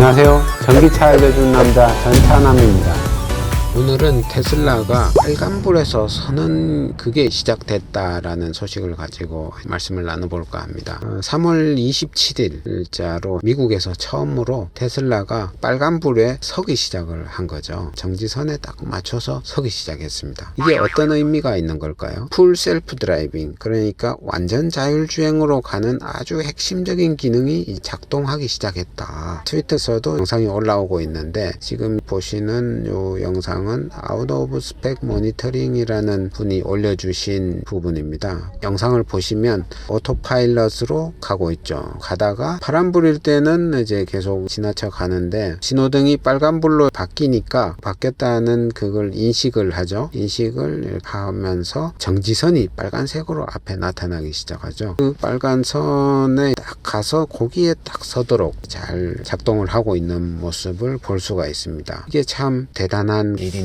안녕하세요. 전기차 알려준 남자 전차남입니다. 오늘은 테슬라가 빨간불에서 서는 그게 시작됐다라는 소식을 가지고 말씀을 나눠볼까 합니다. 3월 27일자로 미국에서 처음으로 테슬라가 빨간불에 서기 시작을 한 거죠. 정지선에 딱 맞춰서 서기 시작했습니다. 이게 어떤 의미가 있는 걸까요? 풀 셀프 드라이빙, 그러니까 완전 자율주행으로 가는 아주 핵심적인 기능이 작동하기 시작했다. 트위터에서도 영상이 올라오고 있는데, 지금 보시는 이 영상 아웃 오브 스펙 모니터링이라는 분이 올려주신 부분입니다. 영상을 보시면 오토파일럿으로 가고 있죠. 가다가 파란불일 때는 이제 계속 지나쳐 가는데 신호등이 빨간불로 바뀌니까 바뀌었다는 그걸 인식을 하죠. 인식을 하면서 정지선이 빨간색으로 앞에 나타나기 시작하죠. 그 빨간 선에 딱 가서 거기에 딱 서도록 잘 작동을 하고 있는 모습을 볼 수가 있습니다. 이게 참 대단한 일인데,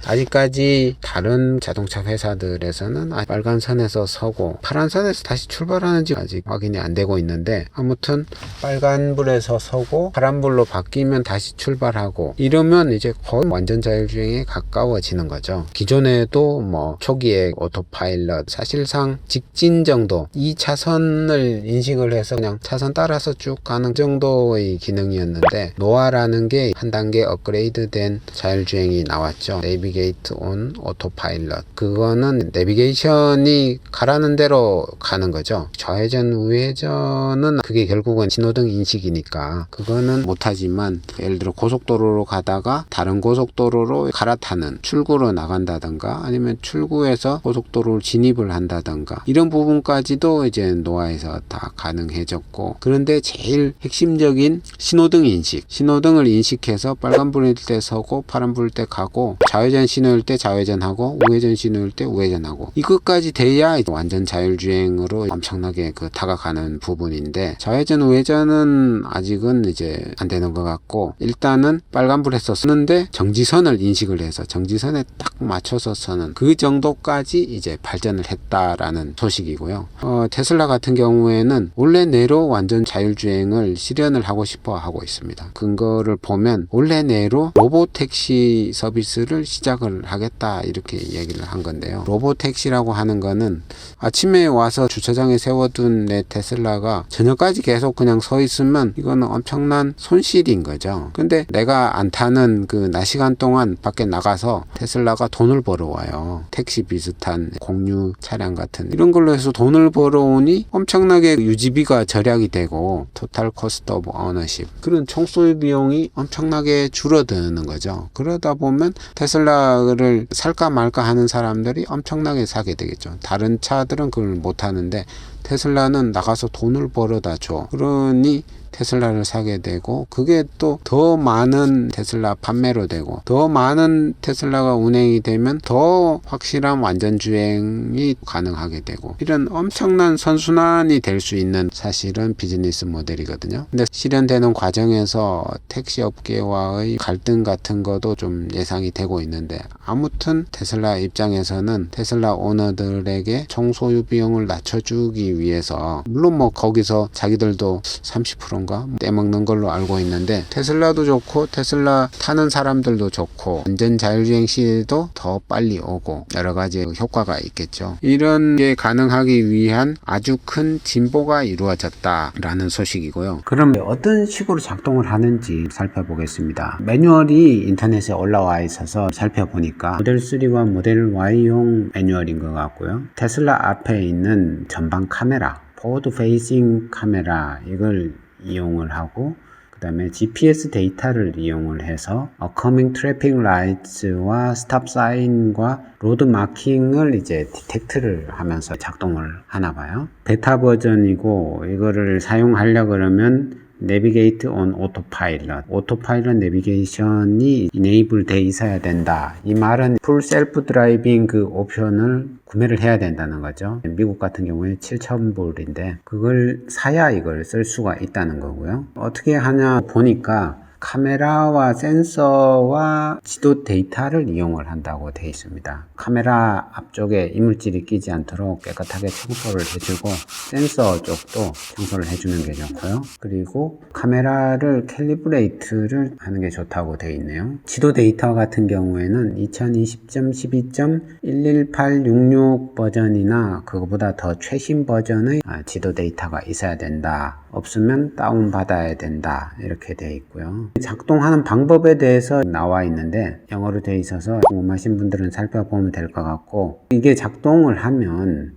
아직까지 다른 자동차 회사들에서는 빨간 선에서 서고 파란 선에서 다시 출발하는지 아직 확인이 안 되고 있는데, 아무튼 빨간불에서 서고 파란불로 바뀌면 다시 출발하고 이러면 이제 거의 완전 자율주행에 가까워지는 거죠. 기존에도 뭐 초기에 오토파일럿, 사실상 직진 정도 2차선을 인식을 해서 그냥 차선 따라서 쭉 가는 정도의 기능이었는데, 노아라는 게 한 단계 업그레이드 된 자율주행이 나왔죠. 내비게이트 온 오토파일럿. 그거는 내비게이션이 가라는 대로 가는 거죠. 좌회전 우회전은 그게 결국은 신호등 인식이니까 그거는 못하지만, 예를 들어 고속도로로 가다가 다른 고속도로로 갈아타는, 출구로 나간다든가 아니면 출구에서 고속도로를 진입을 한다든가 이런 부분까지도 이제 노아에서 다 가능해졌고, 그런데 제일 핵심적인 신호등 인식, 신호등을 인식해서 빨간불일 때 서고 파란불일 때 가고 좌회전 신호일 때 좌회전하고 우회전 신호일 때 우회전하고, 이것까지 돼야 완전 자율주행으로 엄청나게 다가가는 부분인데, 좌회전 우회전은 아직은 이제 안 되는 것 같고, 일단은 빨간불에서 서는데 정지선을 인식을 해서 정지선에 딱 맞춰서 서는 그 정도까지 이제 발전을 했다라는 소식이고요. 테슬라 같은 경우에는 원래 내로 완전 자율주행을 실현을 하고 싶어 하고 있습니다. 근거를 보면 원래 내로 로보택시 서비스를 시작을 하겠다 이렇게 얘기를 한 건데요. 로보택시라고 하는 거는 아침에 와서 주차장에 세워둔 내 테슬라가 저녁까지 계속 그냥 서 있으면 이거는 엄청난 손실인 거죠. 근데 내가 안 타는 그 낮 시간 동안 밖에 나가서 테슬라가 돈을 벌어와요. 택시 비슷한 공유 차량 같은 이런 걸로 해서 돈을 벌어오니 엄청나게 유지비가 절약이 되고, 토탈 코스트 오브 오너십, 그런 총소유 비용이 엄청나게 줄어드는 거죠. 그러다 보면 테슬라를 살까 말까 하는 사람들이 엄청나게 사게 되겠죠. 다른 차들은 그걸 못 하는데 테슬라는 나가서 돈을 벌어다 줘. 그러니 테슬라를 사게 되고, 그게 또 더 많은 테슬라 판매로 되고, 더 많은 테슬라가 운행이 되면 더 확실한 완전주행이 가능하게 되고, 이런 엄청난 선순환이 될 수 있는 사실은 비즈니스 모델이거든요. 근데 실현되는 과정에서 택시 업계와의 갈등 같은 것도 좀 예상이 되고 있는데, 아무튼 테슬라 입장에서는 테슬라 오너들에게 총소유 비용을 낮춰주기 위해서, 물론 뭐 거기서 자기들도 30%인가 떼먹는 걸로 알고 있는데, 테슬라도 좋고 테슬라 타는 사람들도 좋고 완전 자율주행 시에도 더 빨리 오고 여러 가지 효과가 있겠죠. 이런 게 가능하기 위한 아주 큰 진보가 이루어졌다라는 소식이고요. 그럼 어떤 식으로 작동을 하는지 살펴보겠습니다. 매뉴얼이 인터넷에 올라와 있어서 살펴보니까 모델 3와 모델 Y용 매뉴얼인 것 같고요. 테슬라 앞에 있는 전방 카메라, 포워드 페이싱 카메라, 이걸 이용을 하고, 그 다음에 GPS 데이터를 이용을 해서 Coming Traffic Lights와 스탑 사인과 로드 마킹을 이제 디텍트를 하면서 작동을 하나 봐요. 베타 버전이고, 이거를 사용하려고 그러면 내비게이트 온 오토파일럿, 오토파일럿 내비게이션이 이네이블 돼 있어야 된다. 이 말은 풀 셀프 드라이빙 그 옵션을 구매를 해야 된다는 거죠. 미국 같은 경우에 7,000불인데 그걸 사야 이걸 쓸 수가 있다는 거고요. 어떻게 하냐 보니까 카메라와 센서와 지도 데이터를 이용을 한다고 되어 있습니다. 카메라 앞쪽에 이물질이 끼지 않도록 깨끗하게 청소를 해주고 센서 쪽도 청소를 해주는 게 좋고요. 그리고 카메라를 캘리브레이트를 하는 게 좋다고 되어 있네요. 지도 데이터 같은 경우에는 2020.12.11866 버전이나 그거보다 더 최신 버전의 지도 데이터가 있어야 된다. 없으면 다운받아야 된다. 이렇게 되어 있고요. 작동하는 방법에 대해서 나와 있는데 영어로 되어 있어서 궁금하신 분들은 살펴보면 될 것 같고, 이게 작동을 하면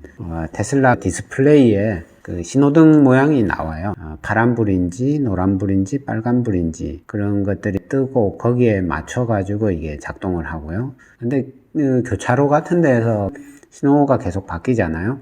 테슬라 디스플레이에 그 신호등 모양이 나와요. 파란불인지 노란불인지 빨간불인지 그런 것들이 뜨고 거기에 맞춰 가지고 이게 작동을 하고요. 근데 교차로 같은 데에서 신호가 계속 바뀌잖아요.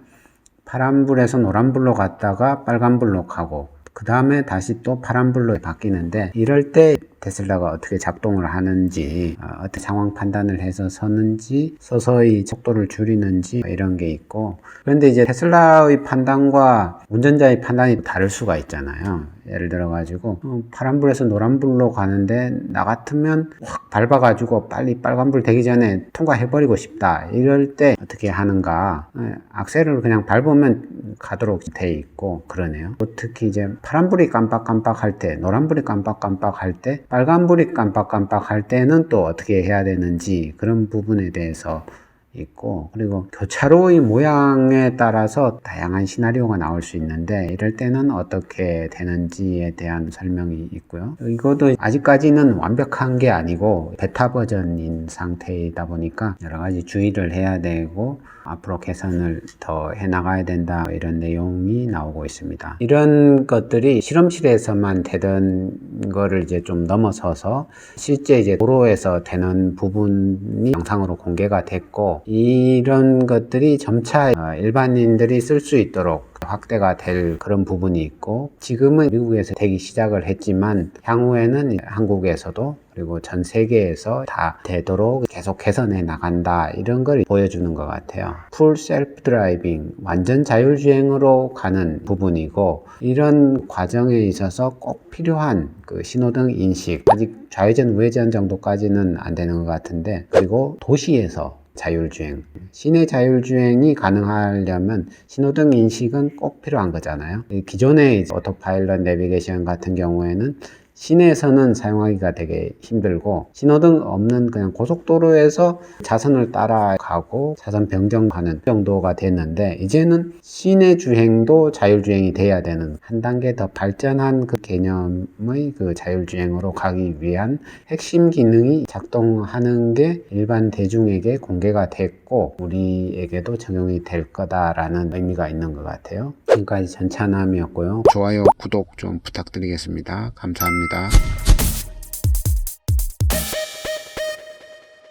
파란불에서 노란불로 갔다가 빨간불로 가고 그 다음에 다시 또 파란불로 바뀌는데, 이럴 때 테슬라가 어떻게 작동을 하는지, 어떻게 상황 판단을 해서 서는지, 서서히 속도를 줄이는지 이런 게 있고, 그런데 이제 테슬라의 판단과 운전자의 판단이 다를 수가 있잖아요. 예를 들어 가지고 파란불에서 노란불로 가는데 나 같으면 확 밟아 가지고 빨리 빨간불 되기 전에 통과해 버리고 싶다. 이럴 때 어떻게 하는가? 악셀을 그냥 밟으면 가도록 돼 있고 그러네요. 특히 이제 파란불이 깜빡깜빡 할 때, 노란불이 깜빡깜빡 할 때, 빨간불이 깜빡깜빡 할 때는 또 어떻게 해야 되는지 그런 부분에 대해서 있고, 그리고 교차로의 모양에 따라서 다양한 시나리오가 나올 수 있는데 이럴 때는 어떻게 되는지에 대한 설명이 있고요. 이것도 아직까지는 완벽한 게 아니고 베타 버전인 상태이다 보니까 여러 가지 주의를 해야 되고 앞으로 개선을 더 해나가야 된다, 이런 내용이 나오고 있습니다. 이런 것들이 실험실에서만 되던 거를 이제 좀 넘어서서 실제 이제 도로에서 되는 부분이 영상으로 공개가 됐고, 이런 것들이 점차 일반인들이 쓸 수 있도록 확대가 될 그런 부분이 있고, 지금은 미국에서 되기 시작을 했지만 향후에는 한국에서도 그리고 전 세계에서 다 되도록 계속 개선해 나간다, 이런 걸 보여주는 것 같아요. 풀 셀프 드라이빙, 완전 자율주행으로 가는 부분이고, 이런 과정에 있어서 꼭 필요한 그 신호등 인식, 아직 좌회전 우회전 정도까지는 안 되는 것 같은데, 그리고 도시에서 자율주행, 시내 자율주행이 가능하려면 신호등 인식은 꼭 필요한 거잖아요. 기존의 오토파일럿 내비게이션 같은 경우에는 시내에서는 사용하기가 되게 힘들고, 신호등 없는 그냥 고속도로에서 차선을 따라가고 차선 변경하는 정도가 됐는데, 이제는 시내 주행도 자율주행이 돼야 되는 한 단계 더 발전한 그 개념의 그 자율주행으로 가기 위한 핵심 기능이 작동하는 게 일반 대중에게 공개가 됐고 우리에게도 적용이 될 거다라는 의미가 있는 것 같아요. 지금까지 전찬남이었고요. 좋아요, 구독 좀 부탁드리겠습니다. 감사합니다.